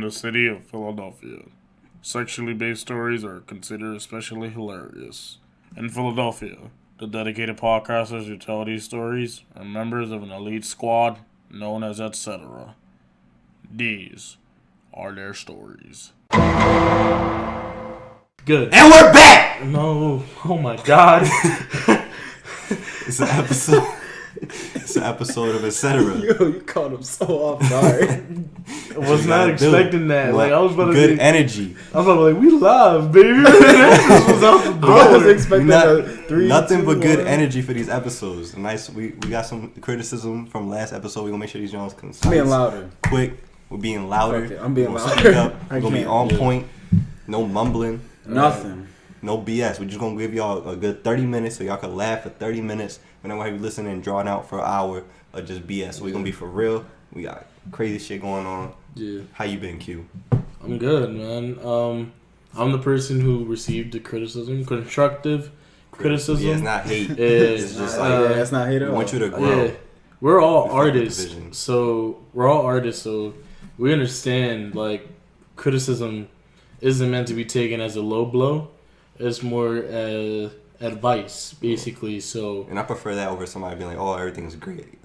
the city of Philadelphia. Sexually based stories are considered especially hilarious. In Philadelphia, the dedicated podcasters who tell these stories are members of an elite squad known as etc. These are their stories. Good. And we're back! No. Oh my god. It's an episode. It's an episode of etc. Yo, you caught him so off guard. I was not expecting that. Well, like I was about to good say, energy. I was about to be like, we live, baby. This was out the door. I was expecting Nothing 3, but 2, good 1. energy for these episodes. Nice. We got some criticism from last episode. We're gonna make sure these joints concise. I'm being louder. Quick. We're being louder. Okay, I'm being we're gonna louder. Speak up. We're gonna be on point. No mumbling. Nothing. No BS. We're just gonna give y'all a good 30 minutes so y'all can laugh for 30 minutes. We don't want to be listening and drawing out for an hour of just BS. So we're gonna be for real. We got crazy shit going on. Yeah. How you been, Q? I'm good, man. I'm the person who received the criticism, constructive criticism. Yeah, it's not hate. It's just Yeah, that's not hate at we all. want you to grow. Yeah, we're all Before the artists, division. so we understand like criticism isn't meant to be taken as a low blow. It's more advice, basically. So, And I prefer that over somebody being like, "Oh, everything's great."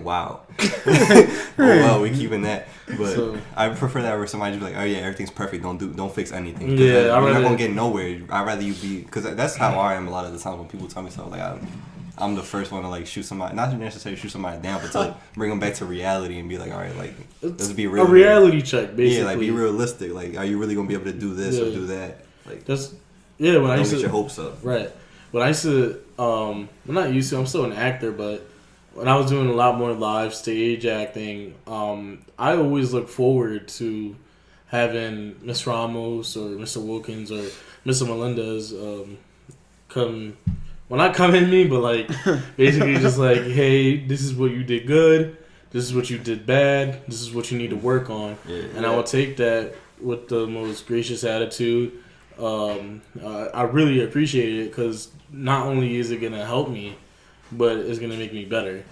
Wow. Oh well, we keeping that. But So- I prefer that over somebody just be like, "Oh yeah, everything's perfect. Don't fix anything." 'Cause Yeah, you're I'd not rather- gonna get nowhere. I'd rather you be, because that's how I am a lot of the time when people tell me stuff. Like I'm the first one to like shoot somebody, not necessarily shoot somebody down, but to bring them back to reality and be like, "All right, like let's be real." a reality check, basically. Yeah, like be realistic. Like, are you really gonna be able to do this or do that? Like, When I don't used get to your hopes up. right. When I used to, I'm not used to. I'm still an actor, but when I was doing a lot more live stage acting, I always look forward to having Miss Ramos or Mr. Wilkins or Mr. Melendez come. Well, not come in me, but like basically just like, hey, this is what you did good. This is what you did bad. This is what you need to work on. Yeah. And I will take that with the most gracious attitude. I really appreciate it because not only is it gonna help me, but it's gonna make me better.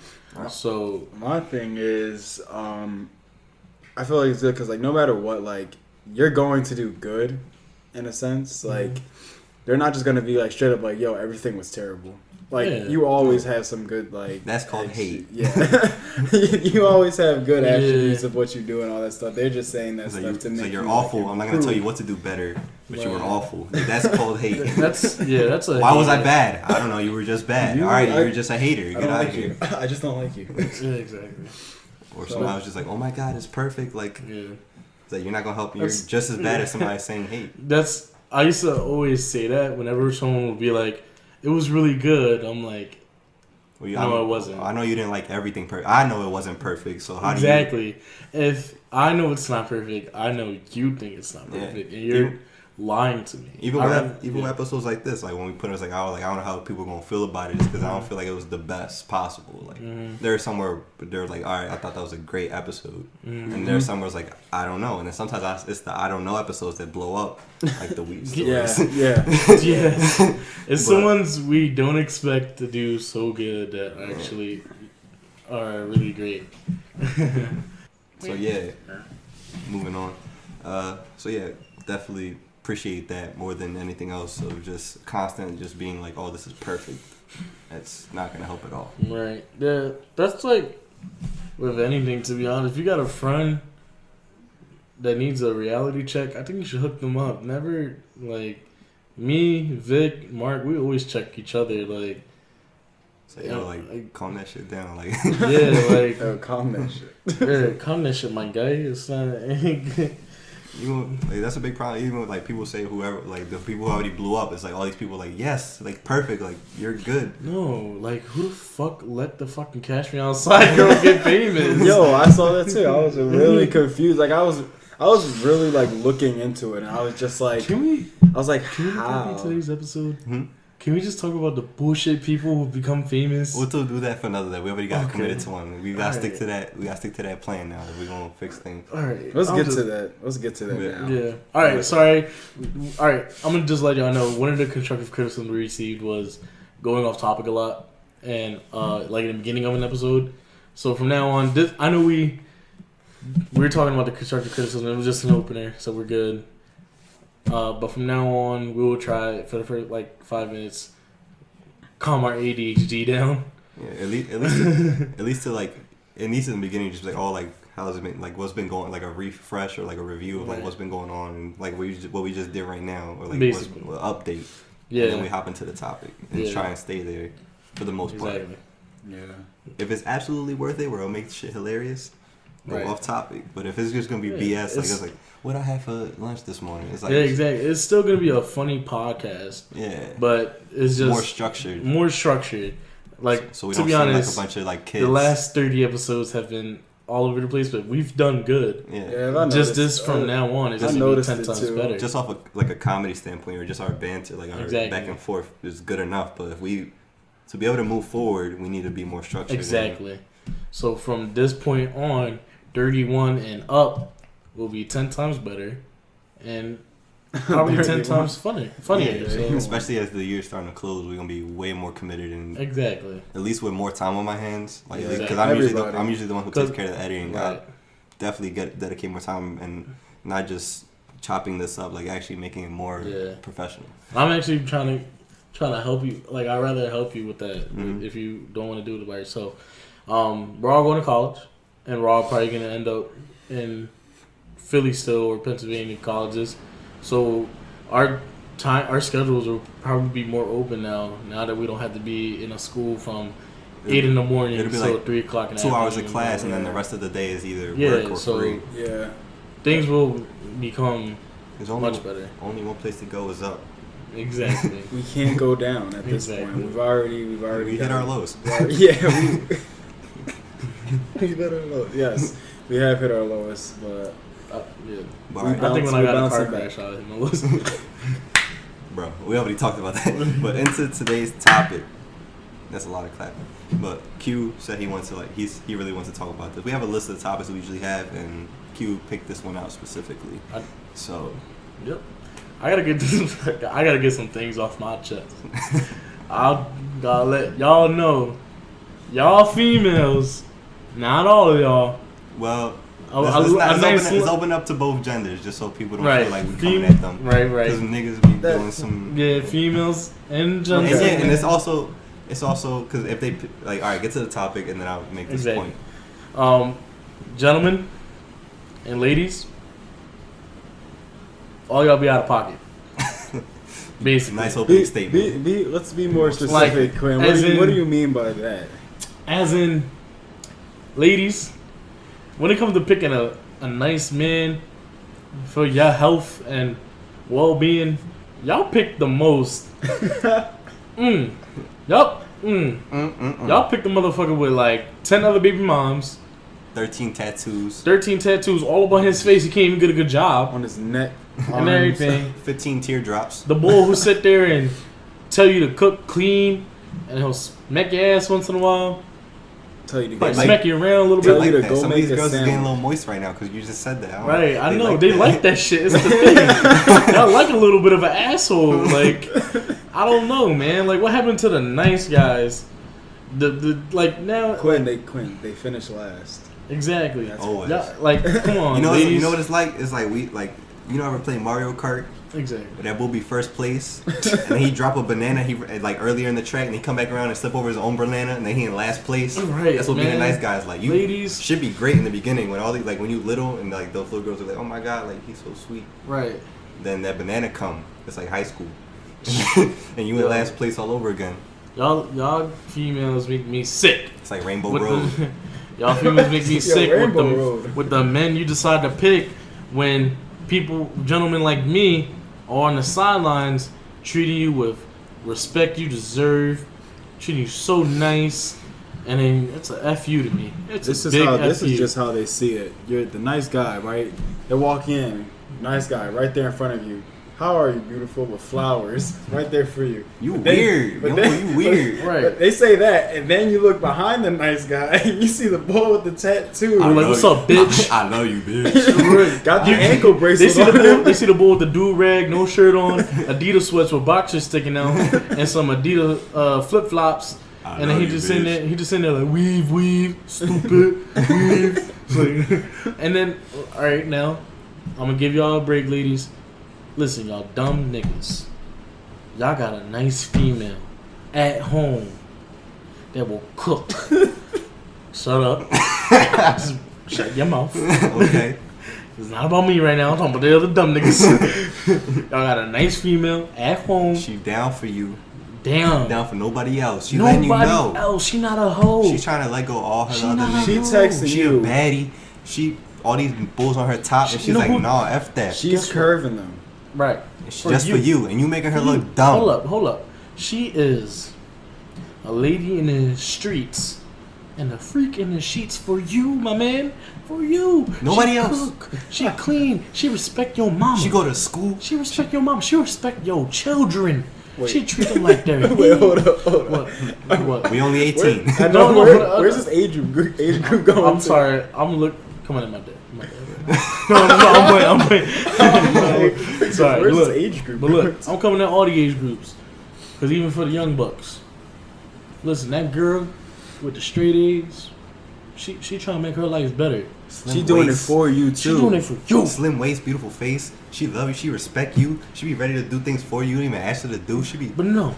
So My thing is, I feel like it's good because like no matter what, like you're going to do good, in a sense. Like they're not just gonna be like straight up like, yo, everything was terrible. Like you always have some good like. That's called hate. Yeah, you always have good attributes of what you do and all that stuff. They're just saying that stuff to make. So you're you, awful. Like, I'm not gonna tell you what to do better, but you were awful. That's called hate. that's a. Why was I bad? I don't know. You were just bad. All right, you were just a hater. I Get don't out like of here. you. I just don't like you. Yeah, exactly. Or somebody was just like, "Oh my God, it's perfect." Like, Yeah. it's like you're not gonna help. You're just as bad as somebody saying hate. I used to always say that whenever someone would be like, "It was really good." I'm like, Well, no, it wasn't. I know you didn't like everything perfect. I know it wasn't perfect. So how exactly. If I know it's not perfect, I know you think it's not perfect, and you're lying to me. Even with episodes like this, like when we put it, it's like I don't know how people are gonna feel about it, just because I don't feel like it was the best possible. Like there's somewhere, but they're like, all right, I thought that was a great episode, and there's somewhere it's like I don't know, and then sometimes it's the I don't know episodes that blow up, like the weak stories. Yeah. Yeah. It's the ones we don't expect to do so good that actually are really great. So yeah, moving on. So yeah, definitely appreciate that more than anything else. So just constant, just being like, oh, this is perfect. That's not gonna help at all. Right. Yeah. That's like with anything, to be honest. If you got a friend that needs a reality check, I think you should hook them up. Never like me, Vic, Mark. We always check each other. Like. So like calm that shit down. Like Yeah. Like. Oh, calm that shit. Yeah, calm that shit, my guy. It's not. even like that's a big problem. Even with like people say whoever, like the people who already blew up, it's like all these people like, yes, like perfect, like you're good. No, like who the fuck let the fucking Cash Me Outside girl get famous? Yo, I saw that too. I was really confused. Like I was really like looking into it, and I was just like, Can we get back into today's episode? Can we just talk about the bullshit people who become famous? We'll still do that for another day. We already got committed to one. We gotta stick Alright. to that. We gotta stick to that plan now. If we're gonna fix things. All right, Let's get to that now. Yeah. All right. Sorry. All right. I'm gonna just let y'all know one of the constructive criticism we received was going off topic a lot, and like in the beginning of an episode. So from now on, I know we we were talking about the constructive criticism. It was just an opener, so we're good. But from now on, we will try for the first 5 minutes, calm our ADHD down. Yeah, at least to at least in the beginning, just how's it been, what's been going, a refresh or a review of what's been going on, and what we just did right now, or what's an update. Yeah. And then we hop into the topic and try and stay there for the most part. Yeah. If it's absolutely worth it, where it'll make shit hilarious, go off topic. But if it's just gonna be BS, it's what I had for lunch this morning. It's exactly. It's still gonna be a funny podcast. Yeah. But it's just more structured. So we to don't be honest, a bunch of kids. The last 30 episodes have been all over the place, but we've done good. Yeah. Just this from now on is going to be 10 times better. Just off a comedy standpoint, or just our banter, our back and forth is good enough. But to be able to move forward, we need to be more structured. Exactly. So from this point on, 31 and up will be 10 times better, and probably 10 times funnier. Yeah, so. Especially as the year's starting to close, we're gonna be way more committed and exactly. At least with more time on my hands, because I'm usually the one who takes care of the editing. I definitely dedicate more time and not just chopping this up, actually making it more professional. I'm actually trying to help you. I'd rather help you with that if you don't want to do it by yourself. We're all going to college, and we're all probably gonna end up in Philly still or Pennsylvania colleges. So our schedules will probably be more open now that we don't have to be in a school from 8 in the morning until 3 o'clock in the 2 afternoon. hours of class, and then the rest of the day is either work or free. Yeah, things will become much better. Only one place to go is up. Exactly. We can't go down at this point. We've already hit our lows. We've hit our lows. Yes, we have hit our lowest, but. I think when I got a car crash, I hit my list. Bro, we already talked about that. But into today's topic, that's a lot of clapping. But Q said he wants to he really wants to talk about this. We have a list of the topics we usually have, and Q picked this one out specifically. Yep. I gotta get some things off my chest. I'll let y'all know, y'all females, not all of y'all. Well. It's open up to both genders, just so people don't feel like we're coming at them. Right. Because niggas be doing some... Yeah, females and genders. And it's also because if they... all right, get to the topic, and then I'll make this point. Gentlemen and ladies, all y'all be out of pocket. Basically. Nice opening statement. Let's be more specific, Quinn. What do you mean by that? As in, ladies... When it comes to picking a nice man for your health and well-being, y'all pick the most. Y'all pick the motherfucker with 10 other baby moms. 13 tattoos. 13 tattoos all up on his face. He can't even get a good job. On his neck. And everything. 15 teardrops. The bull who sit there and tell you to cook clean, and he'll smack your ass once in a while. Tell you to go smack you around a little bit. Some of these girls is getting a little moist right now because you just said that. I know. They like that shit. It's the thing. Y'all like a little bit of an asshole. I don't know, man. What happened to the nice guys? Now. Quinn, they finished last. Exactly. Always. Come on, ladies. You know what it's like? It's like ever play Mario Kart? Exactly. That will be first place, and then he drop a banana. He earlier in the track, and he come back around and slip over his own banana, and then he in last place. Right. That's what being a nice guy is like. You ladies should be great in the beginning when all these when you little and those little girls are like, oh my god, he's so sweet. Right. Then that banana come. It's like high school, and you in last place all over again. Y'all females make me sick. It's like Rainbow Road. Y'all females make me sick with the men you decide to pick when gentlemen like me, are on the sidelines treating you with respect you deserve, treating you so nice, and then it's a F you to me. This is just how they see it. You're the nice guy, right? They walk in, nice guy, right there in front of you. How are you, beautiful, with flowers right there for you? You weird. Right. They say that, and then you look behind the nice guy, and you see the boy with the tattoo. I'm like, what's up, bitch? I know you, bitch. Got the ankle bracelet on. They see the boy with the do-rag, no shirt on, Adidas sweats with boxers sticking out, and some Adidas flip-flops. And then he just sitting there like, weave, stupid, weave, And then, all right, now I'm gonna give y'all a break, ladies. Listen, y'all dumb niggas. Y'all got a nice female at home that will cook. Shut up. Just shut your mouth. Okay. It's not about me right now. I'm talking about the other dumb niggas. Y'all got a nice female at home. She down for you. Damn. Down for nobody else. She letting you know. Nobody else. She not a hoe. She's trying to let go all her other not a She niggas. texting She you. a baddie. She all these bulls on her top, and she's like, nah, F that. She's curving them. Right. It's just for you, and you making her look dumb. Hold up. She is a lady in the streets and a freak in the sheets for you, my man. For you. Nobody she else. Cook. She clean. She respect your mama. She go to school. She respect your mama. She respect your children. Wait. She treat them like they're Wait, hold up. What? We only 18. I know. No, Where's this age group going? I'm sorry. Come on in my dad. I'm playing. Sorry. Where's Look, this age group? but look, I'm coming in all the age groups. Because even for the young bucks. Listen, that girl with the straight A's, she trying to make her life better. Slim She doing waist, it for you too. She doing it for you. Slim waist, beautiful face. She love you. She respect you. She be ready to do things for you. You don't even ask her to do. She be. But no,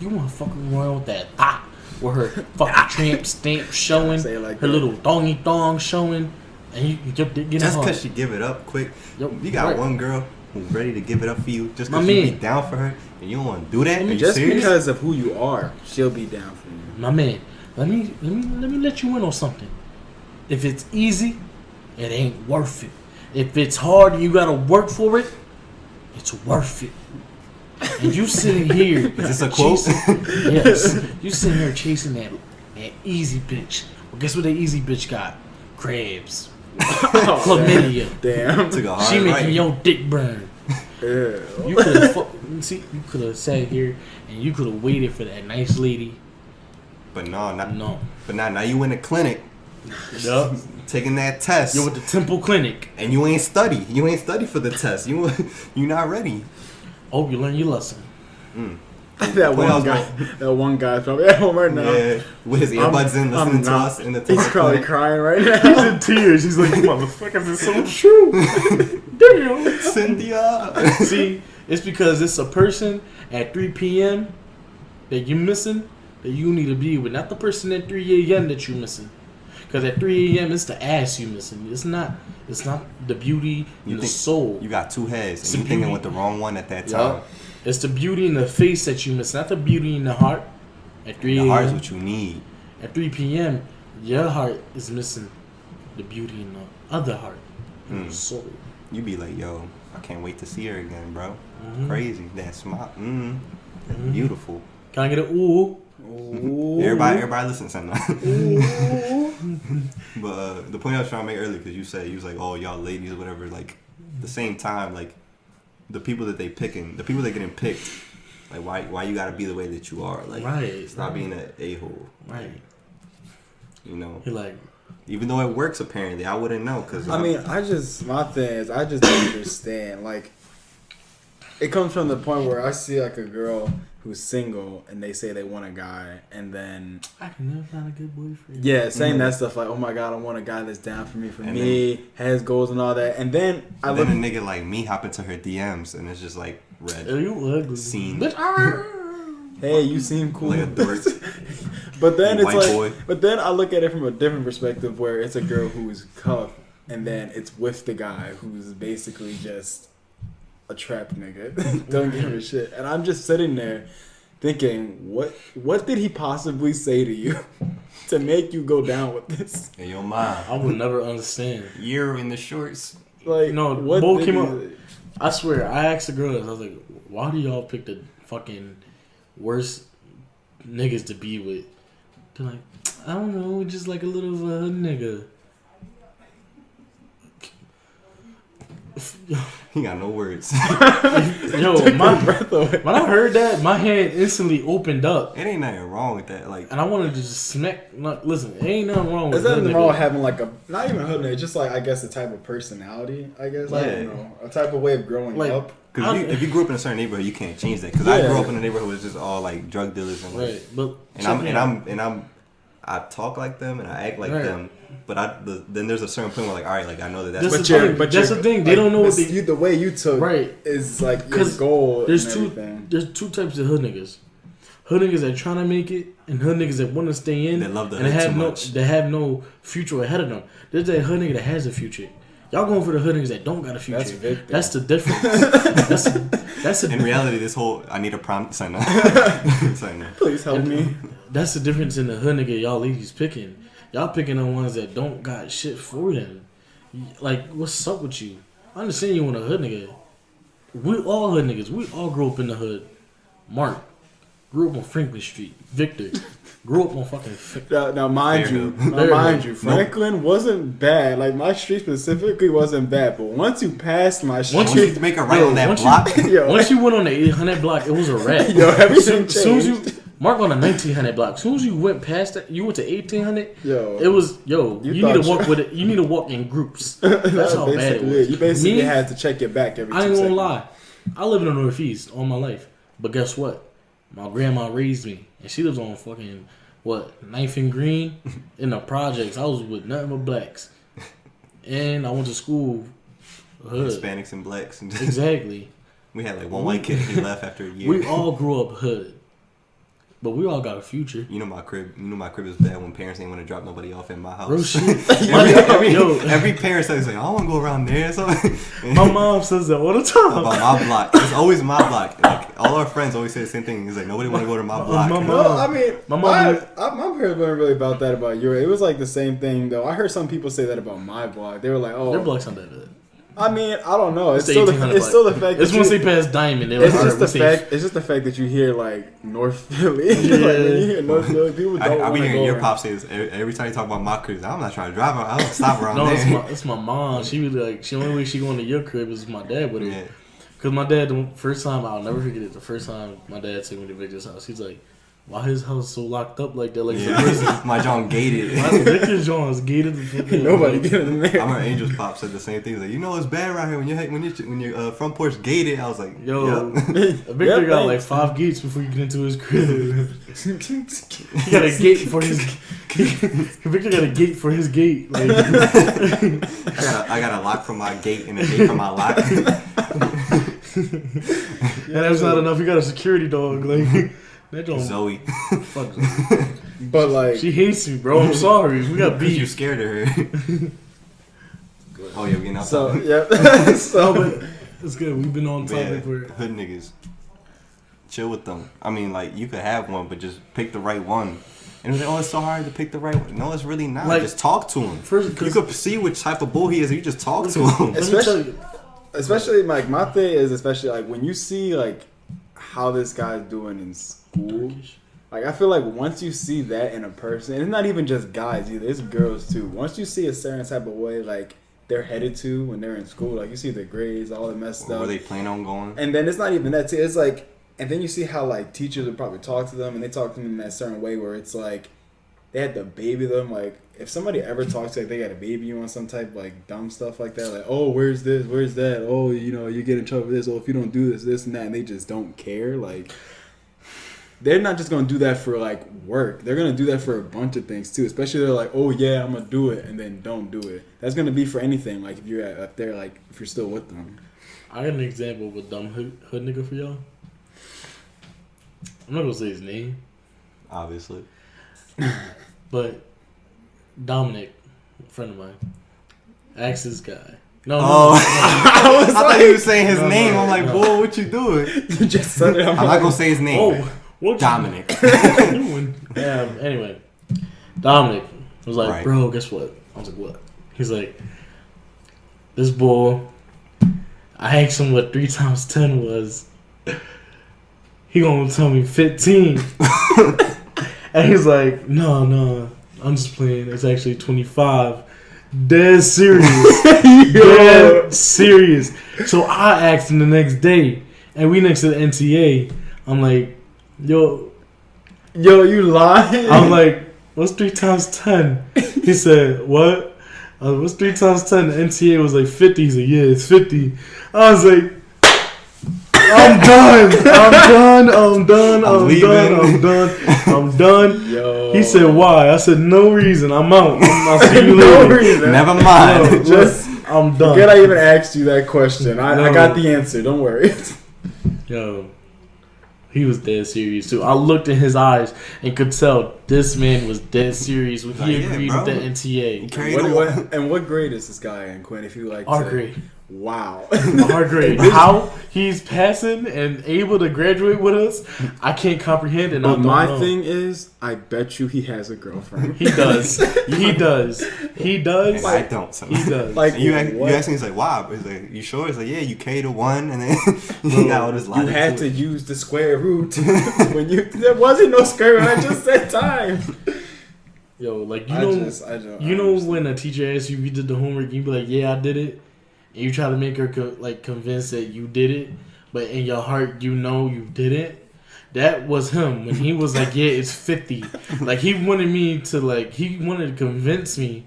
you want to fucking around with that thought with her fucking tramp stamp showing, Say it like her that. little dongy thong showing, and you get Just because she give it up quick. Yo, You got right. one girl who's ready to give it up for you just My because you be man. down for her and you don't want to do that. Are you Just serious? because of who you are, she'll be down for you. My man, let me let you in on something. If it's easy, it ain't worth it. If it's hard and you gotta work for it, it's worth it. And you sitting here. Is this a quote? Yes. You sitting here chasing that easy bitch. Well, guess what that easy bitch got? Crabs. Chlamydia. Damn. Took a hard She making right. your dick burn. Yeah. You could have you could have sat here and you could have waited for that nice lady. But no, not No. But now you in the clinic Yup. taking that test. You're with the Temple Clinic. And you ain't study. You ain't study for the test. You not ready. Hope you learn your lesson. that one guy probably at home right now. Yeah, with his earbuds in, listening to us in the He's test probably clinic. crying right now. He's in tears. He's like, motherfuckers, it's so true. Damn. Cynthia. See, it's because it's a person at 3 p.m. that you're missing that you need to be with. Not the person at 3 a.m. that you're missing. Because at 3 a.m. it's the ass you missing. It's not the beauty and the soul. You got two heads, It's and you the thinking beauty. with the wrong one at that Yup. time. It's the beauty in the face that you miss, not the beauty in the heart. At 3 The heart is a.m. what you need. At 3 p.m., your heart is missing the beauty in the other heart, in the soul. You be like, yo, I can't wait to see her again, bro. Mhm. Crazy. That smile. That's beautiful. Can I get an ooh? Ooh. Everybody listen to that. Ooh. But the point I was trying to make earlier, because you was like, oh, y'all ladies or whatever, like, at the same time, like, the people that they picking, the people that getting picked, like, why you gotta be the way that you are? Like, Right. stop being an a-hole. Right. You know? You're like, Even though it works, apparently, I wouldn't know, because... my thing is, I just don't understand. Like, it comes from the point where I see, like, a girl who's single, and they say they want a guy, and then... I can never find a good boyfriend. Yeah, saying that stuff like, oh my god, I want a guy that's down for me, And has goals and all that. And then I And look... then a nigga like me hop into her DMs, and it's just like, red. Oh, you ugly. Scene. Bitch, Hey, you seem cool. Like a dork. But then You it's white like, boy. but then I look at it from a different perspective where it's a girl who's cuffed, and then it's with the guy who's basically just a trap nigga. Don't give a shit. And I'm just sitting there thinking, what did he possibly say to you to make you go down with this? Hey, yo, mom. I would never understand. You're in the shorts. Like, No, what Bo did came he up- say? I swear, I asked the girl this. I was like, why do y'all pick the fucking worst niggas to be with? They're like, I don't know, just like a little nigga. He got no words. Yo, Took my breath away. when I heard that, my hand instantly opened up. It ain't nothing wrong with that. Like, And I wanted to just smack. Listen, it ain't nothing wrong with There's nothing hood wrong with nigga. having like a, not even a hood nigga, just like, I guess, a type of personality, I guess. I Yeah. don't know. A type of way of growing Like, up. because if you grew up in a certain neighborhood, you can't change that. Because I Yeah. grew up in a neighborhood with just all like drug dealers and like, Right, but and I'm I talk like them and I act like Right. them, but then there's a certain point where like, all right, like I know that that's That's what the thing. That's the thing. They like, don't know what the way you took Right. is like your 'Cause goal. There's and two. everything. There's two types of hood niggas. Hood niggas that trying to make it, and hood niggas that want to stay in. They love the and they hood have too no. much. They have no future ahead of them. There's that hood nigga that has a future. Y'all going for the hood niggas that don't got a future. That's Victor. That's the difference. that's in reality, this whole I need a prompt sign up. Please help me. That's the difference in the hood nigga y'all ladies picking. Y'all picking the ones that don't got shit for them. Like, what's up with you? I understand you want a hood nigga. We all hood niggas. We all grew up in the hood. Mark grew up on Franklin Street. Victor grew up on fucking. Now, mind you, Franklin wasn't bad. Like, my street specifically wasn't bad. But once you passed my street, Once you make a right on that block, Once you went on the 800 block, it was a wrap. yo, everything Soon as changed. you Mark on the 1900 block. Soon as you went past that, you went to 1800. Yo, It was you need to thought walk with it. You need to walk in groups. That's how bad it was. You basically Me, had to check your back every 2 I ain't seconds. gonna lie. I live in the Northeast all my life. But guess what? My grandma raised me. And she lives on fucking, 9th and Green? In the projects. I was with nothing but blacks. And I went to school. Hood. Hispanics and blacks. Exactly. We had like one white kid. He left after a year. We all grew up hood. But we all got a future. You know my crib is bad when parents ain't want to drop nobody off in my house. Real shit. Every parent says like, I don't want to go around there. So My mom says that all the time. about my block. It's always my block. Like all our friends always say the same thing. He's like, nobody want to go to my block. my mom- No, I mean, My my mom- parents weren't really about that about you. It was like the same thing though. I heard some people say that about my block. They were like, "Oh, Their block's not that bad. I mean, I don't know. It's the still 1800 the fact. It's that once you- they pass Diamond. They're It's like, just "Alright, the we're safe." fact. It's just the fact that you hear like North Philly. Like, Yeah. when you hear North Philly, people don't I want be to hearing go your around. pop say this every time you talk about my crib. I'm not trying to drive. I don't stop around No, there. it's my mom. She was like, the only way she going to your crib is my dad with her. Yeah. Cause my dad, the first time I'll never forget it. The first time my dad took me to Victor's house, he's like, "Why his house so locked up like that? Like it's a prison." Yeah. My John gated. Why Victor's John is gated. The fuck up. Nobody get in there. I remember Angel's pop said the same thing. He's like, you know it's bad right here when your front porch gated. I was like, Yo, yep. Victor Yep, got thanks. like 5 gates before you get into his crib. He got a gate for his. Victor got a gate for his gate. Like, I got a lock for my gate and a gate for my lock. and that's not enough. He got a security dog. Like that don't Zoe, fuck. Zoe. But like, She hates me, bro. I'm sorry. We got you beef. scared of her. Oh yeah, we getting so outside. yeah. So But it's good. We've been on But yeah, topic for. hood niggas. Chill with them. I mean, like you could have one, but just pick the right one. And it was like, oh, it's so hard to pick the right one. No, it's really not. Like, just talk to him. First, You could see which type of bull he is if you just talk to him. Let me tell you. especially like my thing is especially like when you see like how this guy's doing in school. Like I feel like once you see that in a person, and it's not even just guys either, it's girls too. Once you see a certain type of way like they're headed to when they're in school, like you see the grades, all the messed Where up. they plan on going. And then it's not even that too. It's like, and then you see how like teachers would probably talk to them, and they talk to them in that certain way where it's like they had to baby them. Like if somebody ever talks to like they got to baby you on some type of, like dumb stuff like that, like oh where's this, where's that, oh you know you get in trouble for this, oh if you don't do this, this and that, and they just don't care. Like they're not just gonna do that for like work. They're gonna do that for a bunch of things too. Especially they're like, oh yeah, I'm gonna do it, and then don't do it. That's gonna be for anything. Like if you're up there, like if you're still with them. I got an example of a dumb hood nigga for y'all. I'm not gonna say his name, Obviously. but Dominic, a friend of mine, asked this guy. No, Oh, I thought he was saying his No, name. no, I'm like, no. boy, what you doing? You just said it. I'm not gonna say his name. Oh, what Dominic. you doing? Anyway, Dominic was like, Right. bro, guess what? I was like, what? He's like, this bull. I asked him what 3 times 10 was. He gonna tell me 15. And he's like, no, I'm just playing. It's actually 25. Dead serious. Dead serious. So I asked him the next day, and we next to the NCAA. I'm like, yo, you lying? I'm like, what's 3 times 10? He said, what? What's 3 times 10? The NCAA was like 50. He's like, yeah, it's 50. I was like, I'm done. Yo. He said, why? I said, no reason. I'm out. I'll see you later. No reason. Never mind. I'm done. Forget I even asked you that question. I got the answer. Don't worry. Yo, he was dead serious too. I looked in his eyes and could tell this man was dead serious when he agreed with the NTA. What grade is this guy in, Quinn? If you like, Our grade. Wow. Our grade. How he's passing and able to graduate with us, I can't comprehend. And But my know. thing is, I bet you he has a girlfriend. He does. He does. And I don't. So. He does. Like you ask me, he's like, "Wow." He's like, "You sure?" He's like, "Yeah, you K to 1, and then you got all this logic." You had to use the square root when there wasn't no square root. I just said time. Yo, like I know when a teacher asks you if you did the homework, you be like, "Yeah, I did it," and you try to make her convinced that you did it, but in your heart you know you didn't. That was him when he was like, "Yeah, it's 50." Like he wanted to convince me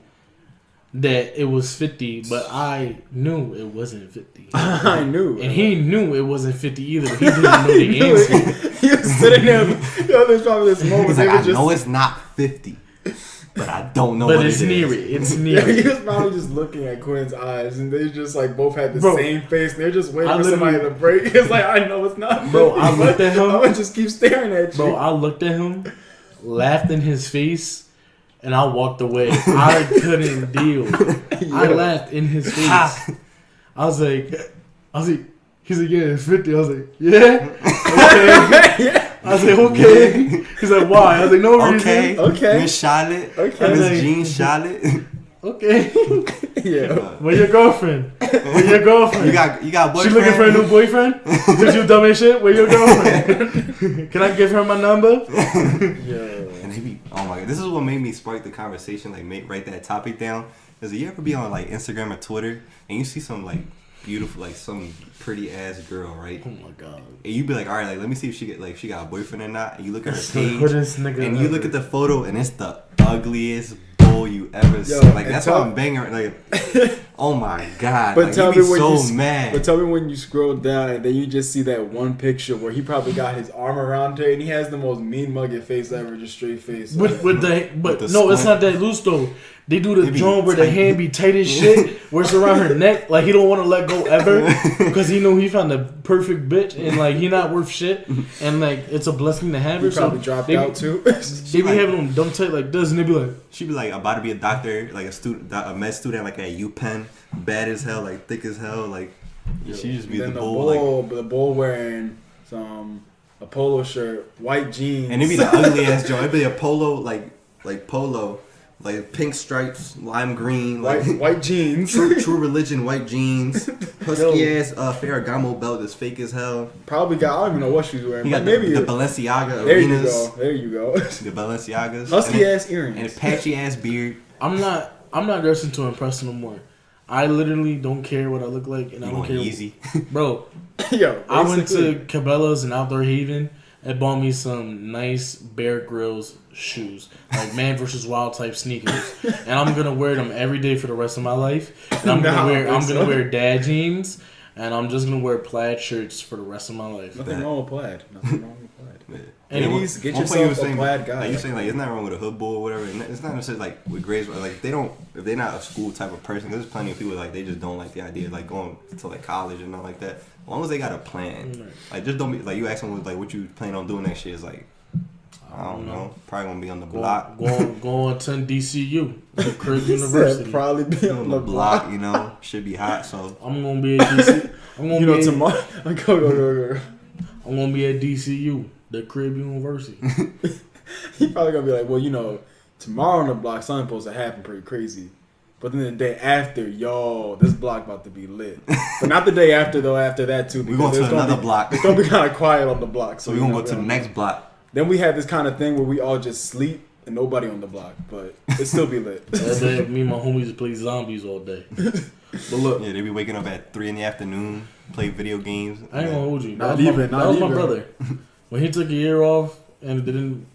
that it was 50, but I knew it wasn't 50. I knew, and he knew it wasn't 50 either. But he didn't know the answer. He was sitting there. There's probably this moment. He's like, I know it's not 50. But I don't know but what it's it near is. it. It's near He it. was probably just looking at Quinn's eyes, and they just like both had the Bro, same face, and they're just waiting I for somebody to break. It's like, I know it's not. Bro, I looked at him. I'm gonna just keep staring at you. Bro, I looked at him, laughed in his face, and I walked away. I couldn't deal. I laughed in his face. I was like, he's like, yeah, it's 50. I was like, yeah, okay. I was like, okay. He's like, why? I was like, no reason. Okay. Miss Charlotte. Okay. Miss Jean Charlotte. Okay. Yeah. Where your girlfriend? Where your girlfriend? You got a boyfriend? She looking for a new boyfriend? Cause you dumb as shit. Where your girlfriend? Can I give her my number? Yeah. And they be, oh my god, this is what made me spark the conversation. Like, write that topic down. Cause you ever be on like Instagram or Twitter and you see some like beautiful, like some pretty ass girl, right? Oh my god. And you be like, all right, like let me see if she got a boyfriend or not. And you look at her What page, is nigga and you ever? look at the photo, and it's the ugliest bull you ever seen. Like that's why I'm banging her. Like, oh my god. But like, tell you me be when so you mad. But tell me when you scroll down and then you just see that one picture where he probably got his arm around her and he has the most mean mugged face ever, just straight face. But the no, it's squint. not that loose though. They do the They be joint where the tight. hand be tight as shit, where it's around her neck, like he don't want to let go ever, because he know he found the perfect bitch and like he not worth shit, and like it's a blessing to have her. He probably so dropped they, out too. They be having them dumb tight like this, and they be like, She be like about to be a doctor, like a med student, like at UPenn, bad as hell, like thick as hell, like she just be the then bull, like. the bull wearing a polo shirt, white jeans, And it'd be the ugly ass joint. It'd be a polo, like polo, like pink stripes, lime green, like white jeans. True Religion white jeans, husky ass Ferragamo belt that's fake as hell. Probably got, I don't even know what she's wearing. He got But maybe the Balenciaga there arenas. There you go. The Balenciagas. Husky ass earrings. And a patchy ass beard. I'm not dressing to impress no more. I literally don't care what I look like, and I don't care. Easy. Bro. Yo, I went to Cabela's in Outdoor Haven and bought me some nice Bear Grylls shoes, like Man vs. Wild type sneakers, and I'm gonna wear them every day for the rest of my life. And I'm gonna wear dad jeans, and I'm just gonna wear plaid shirts for the rest of my life. Nothing wrong with plaid. And Ladies, get one point yourself you a plaid guy. Like you saying, like it's not wrong with a hood bull or whatever. And it's not necessarily like with grades, like if they're not a school type of person. There's plenty of people like they just don't like the idea of like going to like college and not like that. As long as they got a plan, like just don't be like you ask them like what you plan on doing next year is like. I don't know. Probably gonna be on the block. Go attend DCU, Crib He University. said probably be on the block, you know. Should be hot, so I'm gonna be at DC. tomorrow. Go. I'm gonna be at DCU, the Crib University. He probably gonna be like, well, tomorrow on the block, something supposed to happen pretty crazy. But then the day after, this block about to be lit. But not the day after though. After that too. we're going to another block. It's gonna be kind of quiet on the block. So we're gonna go to the next block. Then we had this kind of thing where we all just sleep and nobody on the block, but it still be lit. Me and my homies play zombies all day. But look, Yeah, they be waking up at 3 PM, play video games. I ain't gonna hold you. Not That even. was my brother. When he took a year off and didn't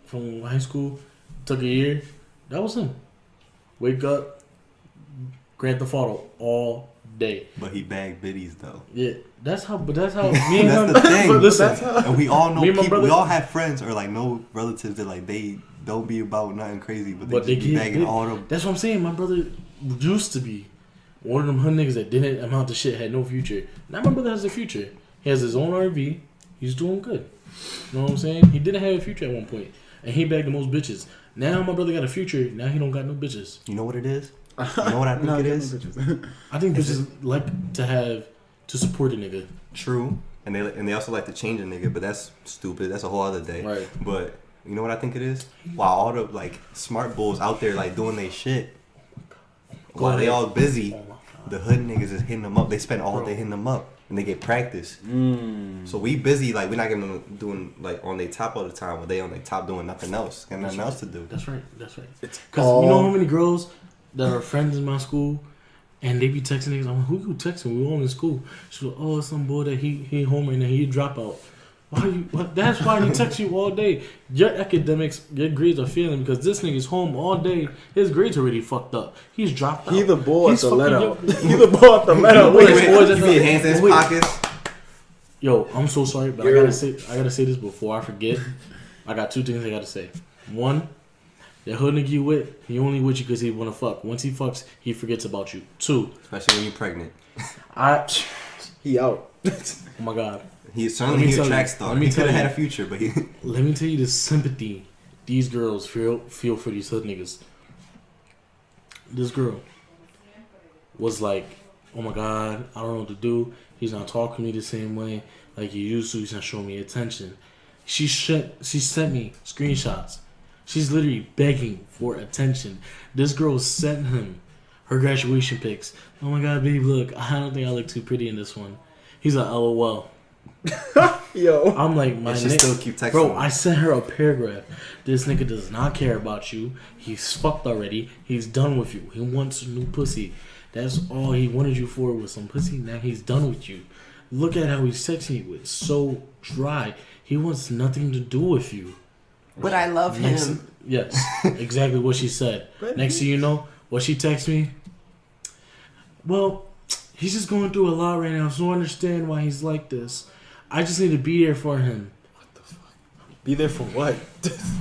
from high school, took a year. That was him. Wake up, Grand Theft Auto all day. But he bagged biddies though. Yeah, that's how. But that's how me and him. That's the thing. But listen, That's how- And we all know Me and my people. brother- We all have friends or like know relatives that like they don't be about nothing crazy, but they just be bagging all them. That's what I'm saying. My brother used to be one of them hood niggas that didn't amount to shit, had no future. Now my brother has a future. He has his own RV. He's doing good. You know what I'm saying? He didn't have a future at one point, and he bagged the most bitches. Now my brother got a future. Now he don't got no bitches. You know what it is? You know what I think it is? I think bitches like to support a nigga. True, and they also like to change a nigga, but that's stupid. That's a whole other day. Right. But you know what I think it is? While all the like smart bulls out there like doing their shit, while they all busy, the hood niggas is hitting them up. They spend all day hitting them up, and they get practice. So we busy, like we're not getting them doing like on their top all the time. While they on their top doing nothing else, got nothing else to do. That's right. Because you know how many girls that are friends in my school, and they be texting niggas. I'm like, who you texting? We all in school. She's like, oh, some boy that he home right now. He drop out. Why you? That's why he texts you all day. Your academics, your grades are failing because this nigga's home all day. His grades already fucked up. He's dropped out. He the boy at the let out. He He the boy at the let out. Wait, Wait, you see your hands in his pockets? Yo, I'm so sorry, but I gotta say this before I forget. I got two things I gotta say. One, that hood nigga you with, he only with you because he wanna fuck. Once he fucks, he forgets about you. Two, Especially when you're pregnant. He out. Oh my god. He's certainly a track star. He could have had a you. future, but he. Let me tell you the sympathy these girls feel for these hood niggas. This girl was like, oh my god, I don't know what to do. He's not talking to me the same way like he used to. He's not showing me attention. She sent me screenshots. She's literally begging for attention. This girl sent him her graduation pics. Oh my god, babe, look, I don't think I look too pretty in this one. He's like, LOL. Yo. I'm like, my And she still keep texting bro, him. I sent her a paragraph. This nigga does not care about you. He's fucked already. He's done with you. He wants a new pussy. That's all he wanted you for was some pussy. Now he's done with you. Look at how he's texting you. It's so dry. He wants nothing to do with you. But I love him. Yes, exactly what she said. Next thing you know, what she texted me? Well, he's just going through a lot right now, so I understand why he's like this. I just need to be there for him. Be there for what?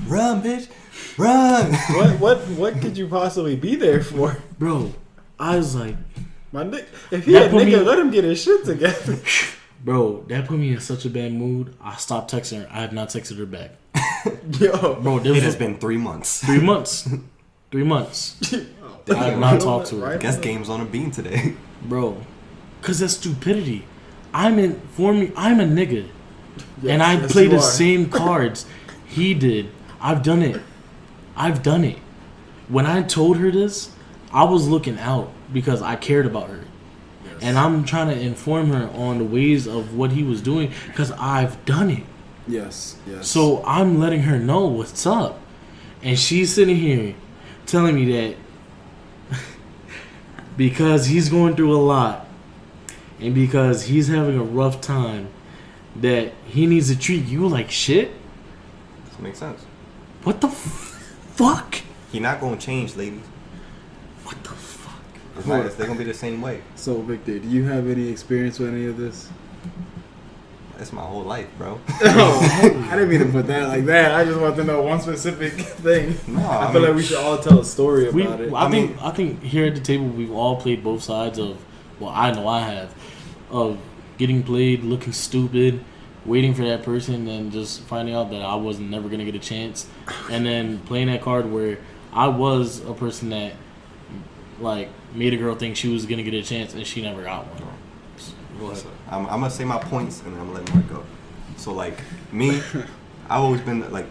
Run, bitch. Run. What could you possibly be there for? Bro, I was like, My nigga, if he a That put me- nigga, let him get his shit together. bro, that put me in such a bad mood. I stopped texting her. I have not texted her back. Yo. Bro, It this has was been 3 months. 3 months. 3 months. I have not talked to her. Right? Guess game's on a bean today. Bro, because that's stupidity. I'm a nigga. And I Yes, play you the are. same cards he did. I've done it. When I told her this, I was looking out because I cared about her. And I'm trying to inform her on the ways of what he was doing because I've done it. Yes. So I'm letting her know what's up. And she's sitting here telling me that because he's going through a lot and because he's having a rough time, that he needs to treat you like shit? Doesn't make sense. What the fuck? He not gonna change, ladies. What the fuck? It's not, they're gonna be the same way. So, Victor, do you have any experience with any of this? That's my whole life, bro. I didn't mean to put that like that. I just want to know one specific thing. No, I feel like we should all tell a story about it. I think here at the table we've all played both sides of, well, I know I have, of getting played, looking stupid, waiting for that person, and just finding out that I wasn't never gonna get a chance, and then playing that card where I was a person that like made a girl think she was gonna get a chance and she never got one. Go ahead. So, I'm gonna say my points and then I'm gonna let Mark go. So like me, I've always been like,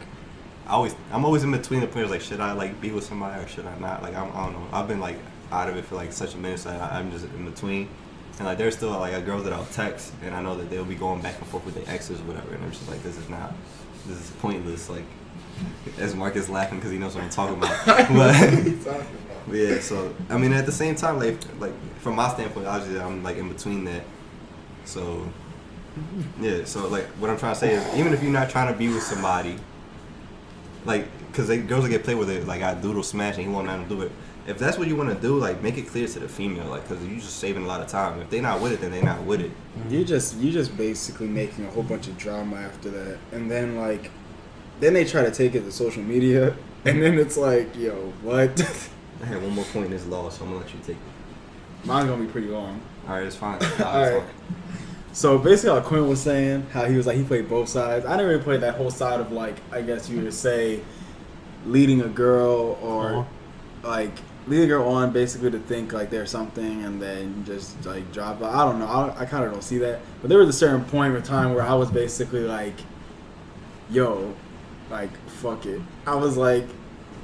I'm always in between the players. Like, should I like be with somebody or should I not? Like, I don't know. I've been like out of it for like such a minute, so I'm just in between. And like, there's still like girls that I'll text, and I know that they'll be going back and forth with their exes or whatever, and I'm just like, this is pointless. Like, as Mark is laughing because he knows what I'm talking about. But yeah, so I mean, at the same time, like from my standpoint, obviously I'm like in between that. So yeah, so like what I'm trying to say is, even if you're not trying to be with somebody, like, because girls that get played with it, like I doodle smash and he won't let them do it. if that's what you want to do, like, make it clear to the female, like, because you're just saving a lot of time. If they're not with it, then they're not with it. You just basically making a whole bunch of drama after that, and then like, then they try to take it to social media, and then it's like, yo, what? I had one more point in this law, so I'm gonna let you take it. Mine's gonna be pretty long. All right, it's fine. All right. So basically, how Quinn was saying, how he was like, he played both sides. I didn't really play that whole side of, like, I guess you would say, leading a girl or like leading a girl on basically to think like there's something and then just like drop. I don't know. I kind of don't see that. But there was a certain point in time where I was basically like, yo, like, fuck it. I was like,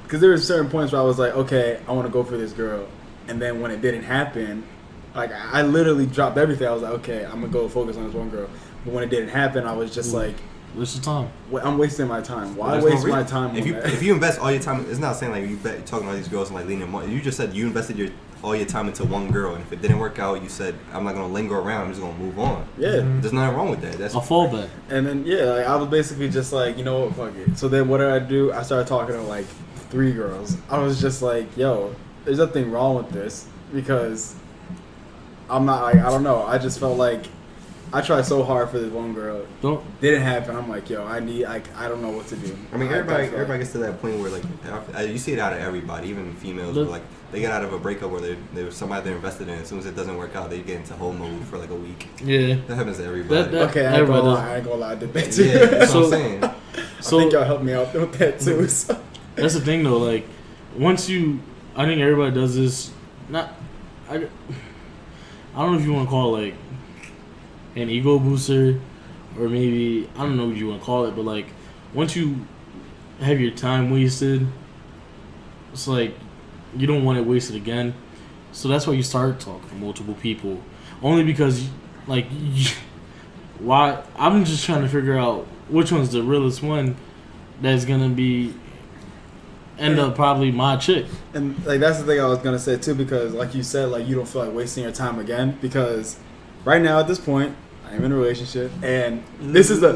because there were certain points where I was like, okay, I want to go for this girl. And then when it didn't happen, like, I literally dropped everything. I was like, okay, I'm going to go focus on this one girl. But when it didn't happen, I was just like, waste of time. I'm wasting my time. Why Well, waste my time if on you that? if you invest all your time, it's not saying like you're talking to all these girls and like leading them on. You just said you invested all your time into one girl, and if it didn't work out, you said I'm not gonna linger around. I'm just gonna move on. Yeah. There's nothing wrong with that. That's A fallback. And then, yeah, like, I was basically just like, you know what, fuck it. So then what did I do? I started talking to, like, 3 girls. I was just like, yo, there's nothing wrong with this because I'm not, like, I don't know. I just felt like I tried so hard for this one girl. Didn't happen. I'm like, yo, I don't know what to do. I mean, everybody gets to that point where, like, you see it out of everybody, even females, where, like, they get out of a breakup where they somebody they're invested in. As soon as it doesn't work out, they get into whole mode for like a week. Yeah. That happens to everybody. Okay, I ain't gonna lie. I did that too. Yeah, that's what I'm saying. I think y'all helped me out with that too. So. That's the thing though, like, I think everybody does this, I don't know if you want to call it, like, an ego booster, or maybe, I don't know what you want to call it, but, like, once you have your time wasted, it's like, you don't want it wasted again. So that's why you start talking to multiple people. Only because, like, why? I'm just trying to figure out which one's the realest one that's going to end up probably my chick. And, like, that's the thing I was going to say, too, because, like you said, like, you don't feel like wasting your time again, because right now at this point, I'm in a relationship, and this could be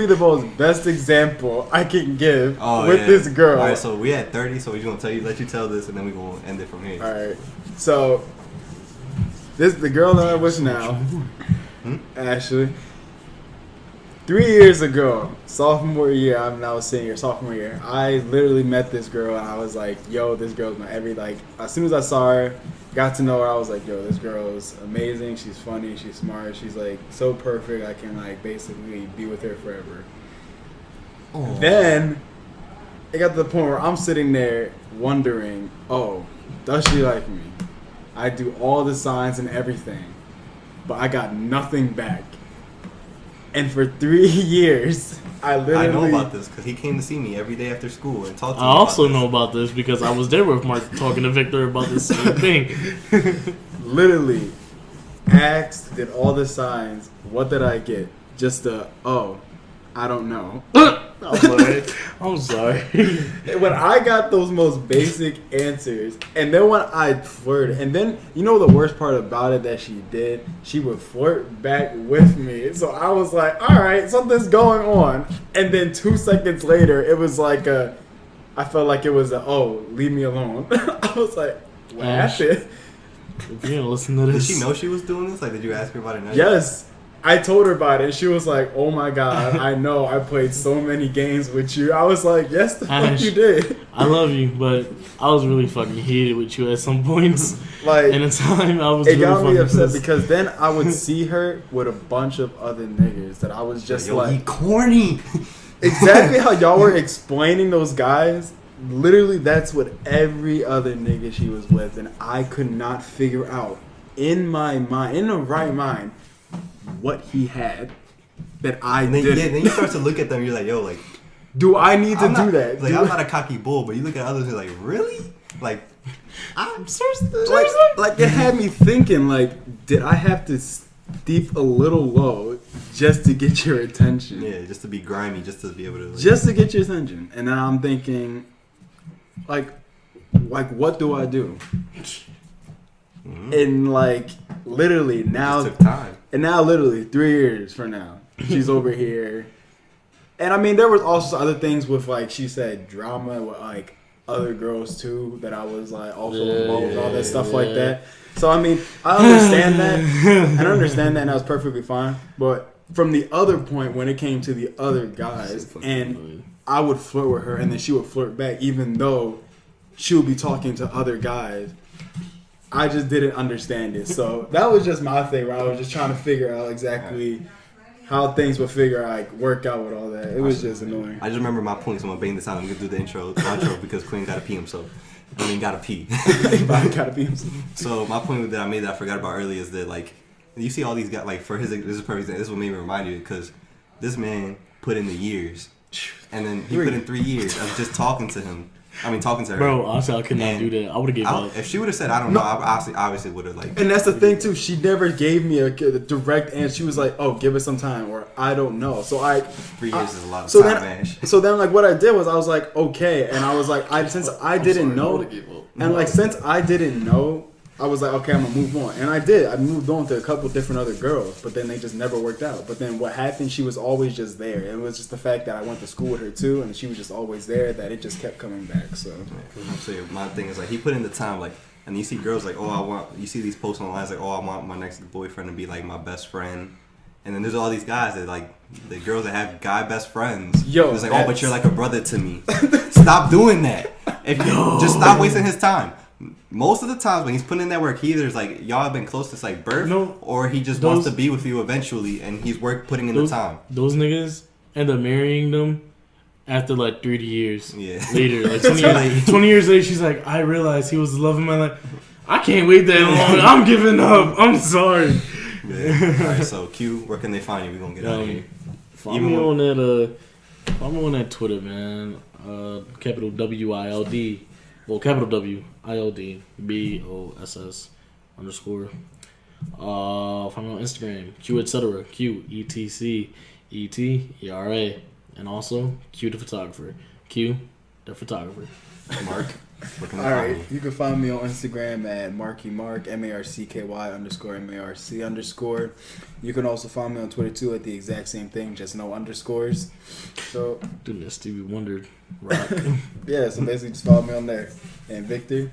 the most best example I can give with this girl. All right, so we at 30, so we're gonna let you tell this, and then we're gonna end it from here. All right, so the girl that I'm with now, Ashley. 3 years ago, sophomore year, I'm now senior, sophomore year, I literally met this girl, and I was like, yo, this girl's my as soon as I saw her, got to know her, I was like, yo, this girl is amazing, she's funny, she's smart, she's, like, so perfect, I can, like, basically be with her forever. Aww. Then, it got to the point where I'm sitting there wondering, oh, does she like me? I do all the signs and everything, but I got nothing back. And for 3 years, I know about this because he came to see me every day after school and talked to me. I also know about this because I was there with Mark talking to Victor about the same thing. Literally, asked, did all the signs. What did I get? Just I don't know. I'm sorry. When I got those most basic answers, and then when I flirted, and then, you know the worst part about it that she did? She would flirt back with me. So I was like, all right, something's going on. And then 2 seconds later, it was like I felt like it was leave me alone. I was like, what happened? If you're gonna listen to this. Did she know she was doing this? Like, did you ask her about it? Yes. I told her about it, and she was like, oh my God, I know, I played so many games with you. I was like, yes, the fuck you did. I love you, but I was really fucking heated with you at some points. Like, in a time, I was really got me upset pissed. because then I would see her with a bunch of other niggas that I was just like, he corny. Exactly how y'all were explaining those guys. Literally, that's what every other nigga she was with, and I could not figure out in my mind, in the right mind, what he had that I didn't. Yeah, then you start to look at them. You're like, yo, like, do I need to do that? Like, I'm not a cocky bull, but you look at others and you're like, really? Like, I'm seriously? Like it had me thinking, like, did I have to steep a little low just to get your attention? Yeah, just to be grimy, just to be able to. Like, just to get your attention, and then I'm thinking, like what do I do? Mm-hmm. And like literally now, it took time. And now literally 3 years from now, she's over here. And I mean, there was also other things with, like she said, drama with like other girls too that I was like also involved with all that stuff like that. So I mean, I understand that. And I understand that, and that was perfectly fine. But from the other point, when it came to the other guys, and I would flirt with her, and then she would flirt back, even though she would be talking to other guys. I just didn't understand it. So that was just my thing, where I was just trying to figure out exactly how things would work out with all that. It was just annoying. I just remember my point, so I'm gonna bang this out. I'm gonna do the outro because Quinn gotta pee himself. Gotta pee. Gotta pee himself. So my point that I made that I forgot about earlier is that like you see all these guys like for his this is perfect. This is what made me remind you because this man put in the years, and then he put in 3 years of just talking to him. Talking to her. Bro, honestly, I could not do that. I would have gave up. If she would have said, I don't know, I obviously would have like. And that's the thing too. She never gave me a direct answer. She was like, "Oh, give it some time," or "I don't know." So 3 years is a lot of time, man. So then, like, what I did was I was like, "Okay," and I was like, since I didn't know, I was like, okay, I'm gonna move on, and I did. I moved on to a couple different other girls, but then they just never worked out. But then what happened? She was always just there. It was just the fact that I went to school with her too, and she was just always there. That it just kept coming back. So, my thing is like he put in the time, like, and you see girls like, you see these posts online like, I want my next boyfriend to be like my best friend, and then there's all these guys that like the girls that have guy best friends. It's like, but you're like a brother to me. Stop doing that. Just stop wasting his time. Most of the times when he's putting in that work, he either's like y'all have been close since like birth, or he just wants to be with you eventually, and he's putting in the time. Those niggas end up marrying them after like 30 years later. Like 20 years later, she's like, I realized he was the love of my life. I can't wait that long. I'm giving up. I'm sorry. Yeah. All right, so Q, where can they find you? We're gonna get out of here. Follow me on that Twitter, man. Capital WILD. Well, capital WILD BOSS _. Find me on Instagram, Q etc. QETCETERA, and also Q the photographer. Q the photographer. Mark. Alright, you can find me on Instagram at MarkyMark, MARCKY_MARC_. You can also find me on Twitter too at the exact same thing, just no underscores. So Dude, that Stevie Wonder rock. yeah, so basically just follow me on there. And Victor?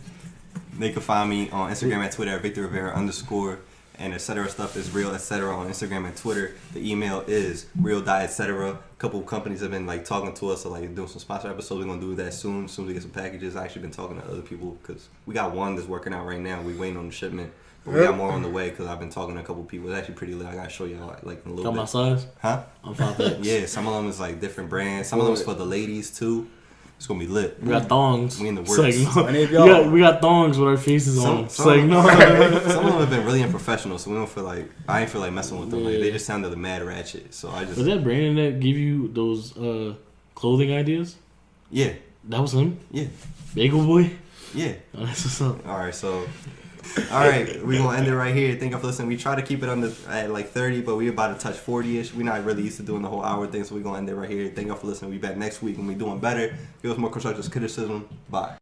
They can find me on Instagram at Twitter at Victor Rivera _ and etc. stuff is real etc. on Instagram and Twitter. The email is real.etc. A couple of companies have been like talking to us, so like doing some sponsor episodes. We're gonna do that soon. As soon as we get some packages. I actually been talking to other people because we got one that's working out right now. We waiting on the shipment, but we got more on the way because I've been talking to a couple of people. It's actually pretty lit. I gotta show y'all like in a little bit. Got my size? Huh? I'm 5X. Yeah, some of them is like different brands. Some of them is for the ladies too. It's gonna be lit. We got thongs. We in the works. Like, no. We got thongs with our faces on. Some of them have been really unprofessional, so we don't feel like I ain't feel like messing with them. Yeah. Like they just sounded mad ratchet. So I just. Was that Brandon that give you those clothing ideas? Yeah. That was him. Yeah. Bagel Boy. Yeah. Oh, that's what's up. All right, so. All right, we're gonna end it right here. Thank you for listening. We try to keep it at like 30, but we about to touch 40ish. We're not really used to doing the whole hour thing, so we're gonna end it right here. Thank you for listening. We back next week when we doing better. Give us more constructive criticism. Bye.